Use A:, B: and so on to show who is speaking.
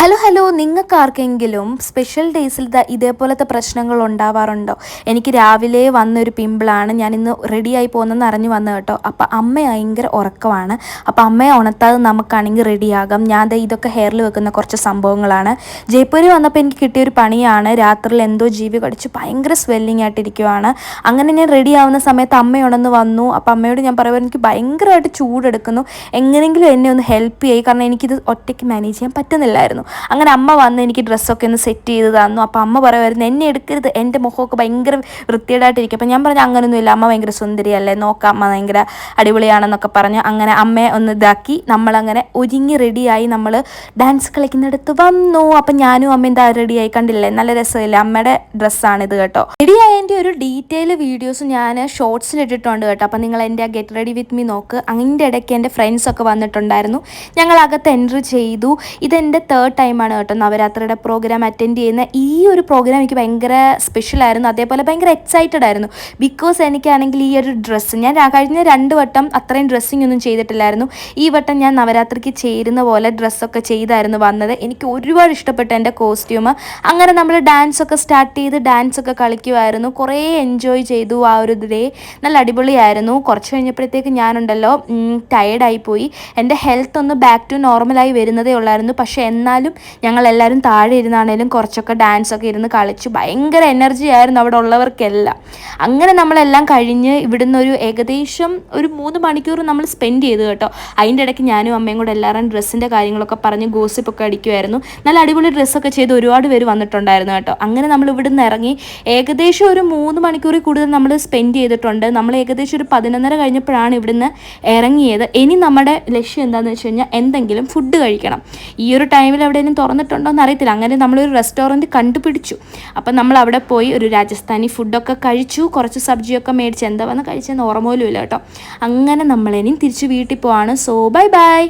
A: Hello നിങ്ങൾക്ക് ആർക്കെങ്കിലും special ഡേയ്സിൽ ഇതേപോലത്തെ പ്രശ്നങ്ങൾ ഉണ്ടാവാറുണ്ടോ? എനിക്ക് രാവിലെ വന്നൊരു പിമ്പിളാണ്, ഞാൻ ഇന്ന് റെഡിയായി പോകുന്നതെന്ന് അറിഞ്ഞു വന്നത് കേട്ടോ. അപ്പം അമ്മ ഭയങ്കര ഉറക്കമാണ്. അപ്പം അമ്മയെ ഉണർത്താതെ നമുക്കാണെങ്കിൽ റെഡിയാകാം. ഞാൻ ഇതൊക്കെ ഹെയറിൽ വെക്കുന്ന കുറച്ച് സംഭവങ്ങളാണ്. ജയ്പൂരിൽ വന്നപ്പോൾ എനിക്ക് കിട്ടിയൊരു പണിയാണ്. രാത്രിയിൽ എന്തോ ജീവി കടിച്ച് ഭയങ്കര സ്വെല്ലിംഗ് ആയിട്ടിരിക്കുവാണ്. അങ്ങനെ ഞാൻ റെഡി ആവുന്ന സമയത്ത് അമ്മ ഉണർന്ന് വന്നു. അപ്പം അമ്മയോട് ഞാൻ പറയുമ്പോൾ എനിക്ക് ഭയങ്കരമായിട്ട് ചൂടെടുക്കുന്നു, എങ്ങനെയെങ്കിലും എന്നെ ഒന്ന് ഹെൽപ്പ് ചെയ്യും, കാരണം എനിക്കിത് ഒറ്റയ്ക്ക് മാനേജ് ചെയ്യാൻ പറ്റുന്നില്ലായിരുന്നു. അങ്ങനെ അമ്മ വന്ന് എനിക്ക് ഡ്രസ്സൊക്കെ ഒന്ന് സെറ്റ് ചെയ്ത് തന്നു. അപ്പോൾ അമ്മ പറയുമായിരുന്നു, എന്നെ എടുക്കരുത്, എൻ്റെ മുഖമൊക്കെ ഭയങ്കര വൃത്തികേടായിട്ടിരിക്കും. അപ്പോൾ ഞാൻ പറഞ്ഞു അങ്ങനെയൊന്നുമില്ല, അമ്മ ഭയങ്കര സുന്ദരിയല്ലേ, നോക്കാം, അമ്മ ഭയങ്കര അടിപൊളിയാണെന്നൊക്കെ പറഞ്ഞ് അങ്ങനെ അമ്മയെ ഒന്ന് ഇതാക്കി നമ്മളങ്ങനെ ഒരുങ്ങി റെഡിയായി നമ്മൾ ഡാൻസ് കളിക്കുന്നിടത്ത് വന്നു. അപ്പം ഞാനും അമ്മ എന്താ റെഡിയായി, കണ്ടില്ലേ, നല്ല രസമില്ല, അമ്മയുടെ ഡ്രസ്സാണിത് കേട്ടോ. റെഡിയായതിൻ്റെ ഒരു ഡീറ്റെയിൽ വീഡിയോസ് ഞാൻ ഷോർട്സിൽ ഇട്ടിട്ടുണ്ട് കേട്ടോ. അപ്പം നിങ്ങൾ എൻ്റെ ആ ഗെറ്റ് റെഡി വിത്ത് മീ നോക്ക്. അതിൻ്റെ ഇടയ്ക്ക് എൻ്റെ ഫ്രണ്ട്സൊക്കെ വന്നിട്ടുണ്ടായിരുന്നു. ഞങ്ങൾ അകത്ത് എൻട്രി ചെയ്തു. ഇതെൻ്റെ തേർഡ് ടൈമാണ് കേട്ടോ നവരാത്രിയുടെ പ്രോഗ്രാം അറ്റൻഡ് ചെയ്യുന്ന. ഈ ഒരു പ്രോഗ്രാം എനിക്ക് ഭയങ്കര സ്പെഷ്യലായിരുന്നു, അതേപോലെ ഭയങ്കര എക്സൈറ്റഡ് ആയിരുന്നു. ബിക്കോസ് എനിക്കാണെങ്കിൽ ഈ ഒരു ഡ്രസ്സ് ഞാൻ കഴിഞ്ഞ 2 വട്ടം അത്രയും ഡ്രസ്സിങ് ഒന്നും ചെയ്തിട്ടില്ലായിരുന്നു. ഈ വട്ടം ഞാൻ നവരാത്രിക്ക് ചേരുന്ന പോലെ ഡ്രസ്സൊക്കെ ചെയ്തായിരുന്നു വന്നത്. എനിക്ക് ഒരുപാട് ഇഷ്ടപ്പെട്ടു എൻ്റെ കോസ്റ്റ്യൂം. അങ്ങനെ നമ്മൾ ഡാൻസൊക്കെ സ്റ്റാർട്ട് ചെയ്ത് ഡാൻസൊക്കെ കളിക്കുമായിരുന്നു. കുറേ എൻജോയ് ചെയ്തു ആ ഒരു ഡേ. നല്ല അടിപൊളിയായിരുന്നു. കുറച്ച് കഴിഞ്ഞപ്പോഴത്തേക്ക് ഞാനുണ്ടല്ലോ ടയേർഡായിപ്പോയി. എൻ്റെ ഹെൽത്ത് ഒന്ന് ബാക്ക് ടു നോർമലായി വരുന്നതേ ഉള്ളായിരുന്നു. പക്ഷേ എന്നാലും ഞങ്ങളെല്ലാവരും താഴെ ഇരുന്നാണേലും കുറച്ചൊക്കെ ഡാൻസൊക്കെ ഇരുന്ന് കളിച്ചു. ഭയങ്കര എനർജി ആയിരുന്നു അവിടെ ഉള്ളവർക്കെല്ലാം. അങ്ങനെ നമ്മളെല്ലാം കഴിഞ്ഞ് ഇവിടുന്ന് ഒരു ഏകദേശം ഒരു 3 മണിക്കൂർ നമ്മൾ സ്പെൻഡ് ചെയ്തു കേട്ടോ. അതിൻ്റെ ഇടയ്ക്ക് ഞാനും അമ്മയും കൂടെ എല്ലാവരും ഡ്രസ്സിൻ്റെ കാര്യങ്ങളൊക്കെ പറഞ്ഞ് ഗോസിപ്പൊക്കെ അടിക്കുമായിരുന്നു. നല്ല അടിപൊളി ഡ്രസ്സൊക്കെ ചെയ്ത് ഒരുപാട് പേര് വന്നിട്ടുണ്ടായിരുന്നു കേട്ടോ. അങ്ങനെ നമ്മൾ ഇവിടുന്ന് ഇറങ്ങി ഏകദേശം ഒരു 3 മണിക്കൂറിൽ കൂടുതൽ നമ്മൾ സ്പെൻഡ് ചെയ്തിട്ടുണ്ട്. നമ്മൾ ഏകദേശം ഒരു 11:30 കഴിഞ്ഞപ്പോഴാണ് ഇവിടുന്ന് ഇറങ്ങിയത്. ഇനി നമ്മുടെ ലക്ഷ്യം എന്താണെന്ന് വെച്ച് കഴിഞ്ഞാൽ എന്തെങ്കിലും ഫുഡ് കഴിക്കണം. ഈ ഒരു ടൈമിൽ എവിടെയെങ്കിലും തുറന്നിട്ടുണ്ടോ എന്ന് അറിയത്തില്ല. അങ്ങനെ നമ്മളൊരു റെസ്റ്റോറൻറ്റ് കണ്ടുപിടിച്ചു. അപ്പം നമ്മൾ അവിടെ പോയി ഒരു രാജസ്ഥാനി ഫുഡൊക്കെ കഴിച്ചു. കുറച്ച് സബ്ജിയൊക്കെ മേടിച്ച് എന്താ വന്ന് കഴിച്ചെന്ന് ഓർമ്മ പോലും ഇല്ല കേട്ടോ. അങ്ങനെ നമ്മളിനി തിരിച്ച് വീട്ടിൽ പോവാണ്. So bye bye.